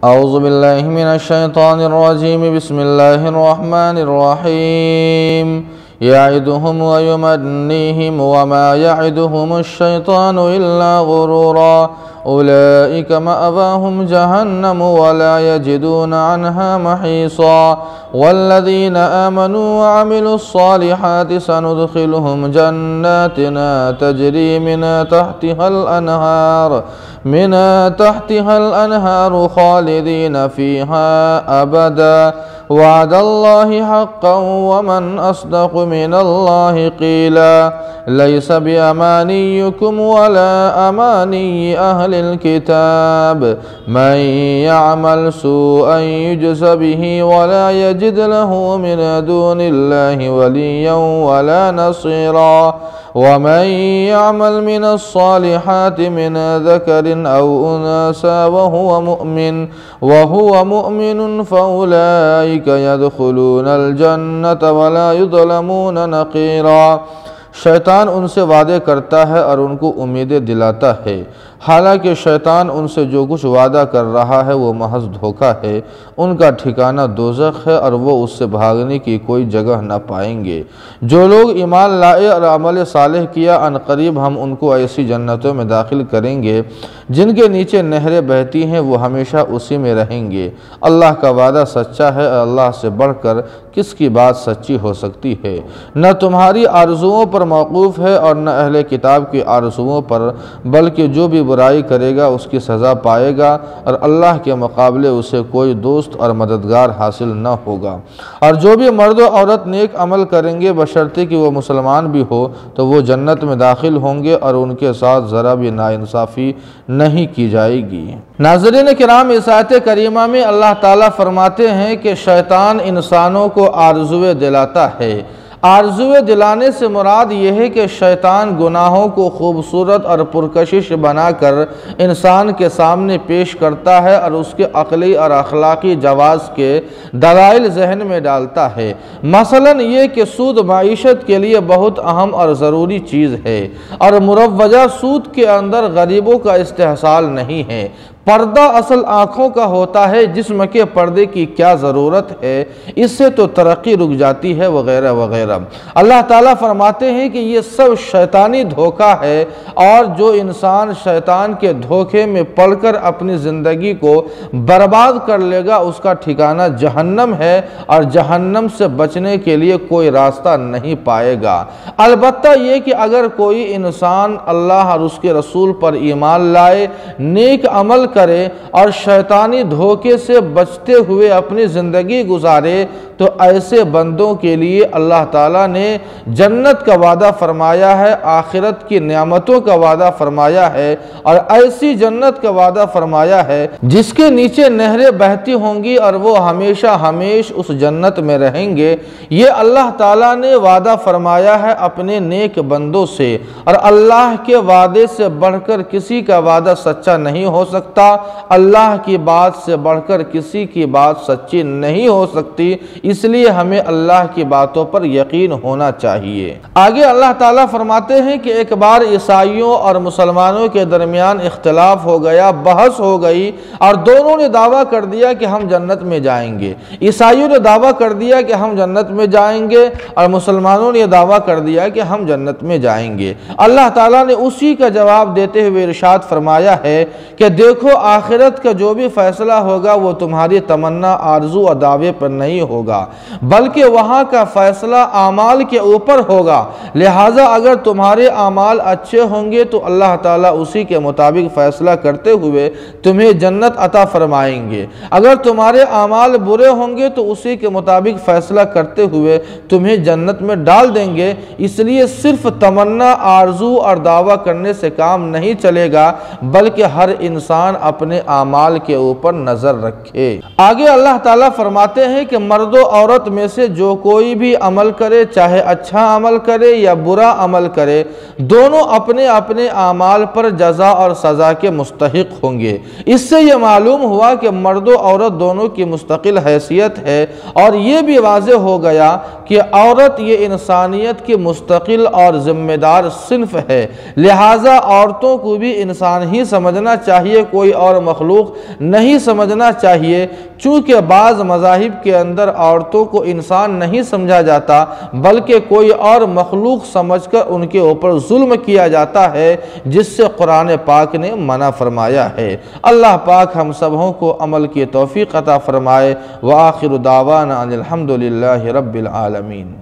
اعوذ باللہ من الشیطان الرجیم بسم اللہ الرحمن الرحیم یعدہم ویمنیہم وما یعدہم الشیطان الا غرورا اولئک مأواہم جہنم ولا یجدون عنہا محیصا والذین آمنوا وعملوا الصالحات سندخلہم جناتنا تجری من تحتها الأنهار خالدين فيها أبدا وعد الله حقا ومن أصدق من الله قيلا ليس بأمانيكم ولا أماني أهل الكتاب من يعمل سوءا يجز به ولا يجد له من دون الله وليا ولا نصيرا ومن يعمل من الصالحات من ذكر أو أنثى وهو مؤمن فأولئك يدخلون الجنة ولا يظلمون نقيرا۔ شیطان ان سے وعدے کرتا ہے اور ان کو امیدیں دلاتا ہے، حالانکہ شیطان ان سے جو کچھ وعدہ کر رہا ہے وہ محض دھوکہ ہے۔ ان کا ٹھکانہ دوزخ ہے اور وہ اس سے بھاگنے کی کوئی جگہ نہ پائیں گے۔ جو لوگ ایمان لائے اور عمل صالح کیا، عنقریب ہم ان کو ایسی جنتوں میں داخل کریں گے جن کے نیچے نہریں بہتی ہیں، وہ ہمیشہ اسی میں رہیں گے۔ اللہ کا وعدہ سچا ہے اور اللہ سے بڑھ کر کس کی بات سچی ہو سکتی ہے؟ نہ تمہاری آرزوؤں پر موقوف ہے اور نہ اہل کتاب کی آرزوؤں پر، بلکہ جو بھی برائی کرے گا اس کی سزا پائے گا اور اللہ کے مقابلے اسے کوئی دوست اور مددگار حاصل نہ ہوگا۔ اور جو بھی مرد و عورت نیک عمل کریں گے بشرطے کہ وہ مسلمان بھی ہو تو وہ جنت میں داخل ہوں گے اور ان کے ساتھ ذرا بھی ناانصافی نہیں کی جائے گی۔ ناظرین کرام، اس آیت کریمہ میں اللہ تعالیٰ فرماتے ہیں کہ شیطان انسانوں کو آرزویں دلاتا ہے۔ آرزویں دلانے سے مراد یہ ہے کہ شیطان گناہوں کو خوبصورت اور پرکشش بنا کر انسان کے سامنے پیش کرتا ہے اور اس کے عقلی اور اخلاقی جواز کے دلائل ذہن میں ڈالتا ہے۔ مثلا یہ کہ سود معیشت کے لیے بہت اہم اور ضروری چیز ہے اور مروجہ سود کے اندر غریبوں کا استحصال نہیں ہے۔ پردہ اصل آنکھوں کا ہوتا ہے، جسم کے پردے کی کیا ضرورت ہے، اس سے تو ترقی رک جاتی ہے وغیرہ وغیرہ۔ اللہ تعالیٰ فرماتے ہیں کہ یہ سب شیطانی دھوکہ ہے اور جو انسان شیطان کے دھوکے میں پڑ کر اپنی زندگی کو برباد کر لے گا اس کا ٹھکانہ جہنم ہے اور جہنم سے بچنے کے لیے کوئی راستہ نہیں پائے گا۔ البتہ یہ کہ اگر کوئی انسان اللہ اور اس کے رسول پر ایمان لائے، نیک عمل کرے اور شیطانی دھوکے سے بچتے ہوئے اپنی زندگی گزارے تو ایسے بندوں کے لیے اللہ تعالیٰ نے جنت کا وعدہ فرمایا ہے، آخرت کی نعمتوں کا وعدہ فرمایا ہے اور ایسی جنت کا وعدہ فرمایا ہے جس کے نیچے نہریں بہتی ہوں گی اور وہ ہمیشہ ہمیش اس جنت میں رہیں گے۔ یہ اللہ تعالیٰ نے وعدہ فرمایا ہے اپنے نیک بندوں سے، اور اللہ کے وعدے سے بڑھ کر کسی کا وعدہ سچا نہیں ہو سکتا۔ اللہ کی بات سے بڑھ کر کسی کی بات سچی نہیں ہو سکتی، اس لیے ہمیں اللہ کی باتوں پر یقین ہونا چاہیے۔ آگے اللہ تعالیٰ فرماتے ہیں کہ ایک بار عیسائیوں اور مسلمانوں کے درمیان اختلاف ہو گیا، بحث ہو گئی اور دونوں نے دعویٰ کر دیا کہ ہم جنت میں جائیں گے۔ عیسائیوں نے دعویٰ کر دیا کہ ہم جنت میں جائیں گے اور مسلمانوں نے دعویٰ کر دیا کہ ہم جنت میں جائیں گے۔ اللہ تعالیٰ نے اسی کا جواب دیتے ہوئے ارشاد فرمایا ہے کہ دیکھو، آخرت کا جو بھی فیصلہ ہوگا وہ تمہاری تمنا، آرزو اور دعوے پر نہیں ہوگا، بلکہ وہاں کا فیصلہ اعمال کے اوپر ہوگا۔ لہٰذا اگر تمہارے اعمال اچھے ہوں گے تو اللہ تعالیٰ اسی کے مطابق فیصلہ کرتے ہوئے تمہیں جنت عطا فرمائیں گے، اگر تمہارے اعمال برے ہوں گے تو اسی کے مطابق فیصلہ کرتے ہوئے تمہیں جنت میں ڈال دیں گے۔ اس لیے صرف تمنا، آرزو اور دعویٰ کرنے سے کام نہیں چلے گا، بلکہ ہر انسان اپنے اعمال کے اوپر نظر رکھے۔ آگے اللہ تعالیٰ فرماتے ہیں کہ مرد و عورت میں سے جو کوئی بھی عمل کرے، چاہے اچھا عمل کرے یا برا عمل کرے، دونوں اپنے اپنے اعمال پر جزا اور سزا کے مستحق ہوں گے۔ اس سے یہ معلوم ہوا کہ مرد و عورت دونوں کی مستقل حیثیت ہے، اور یہ بھی واضح ہو گیا کہ عورت یہ انسانیت کی مستقل اور ذمہ دار صنف ہے، لہٰذا عورتوں کو بھی انسان ہی سمجھنا چاہیے، کوئی اور مخلوق نہیں سمجھنا چاہیے، چونکہ بعض مذاہب کے اندر عورتوں کو انسان نہیں سمجھا جاتا بلکہ کوئی اور مخلوق سمجھ کر ان کے اوپر ظلم کیا جاتا ہے، جس سے قرآن پاک نے منع فرمایا ہے۔ اللہ پاک ہم سبوں کو عمل کی توفیق عطا فرمائے۔ وآخر دعوانا ان الحمدللہ رب العالمین۔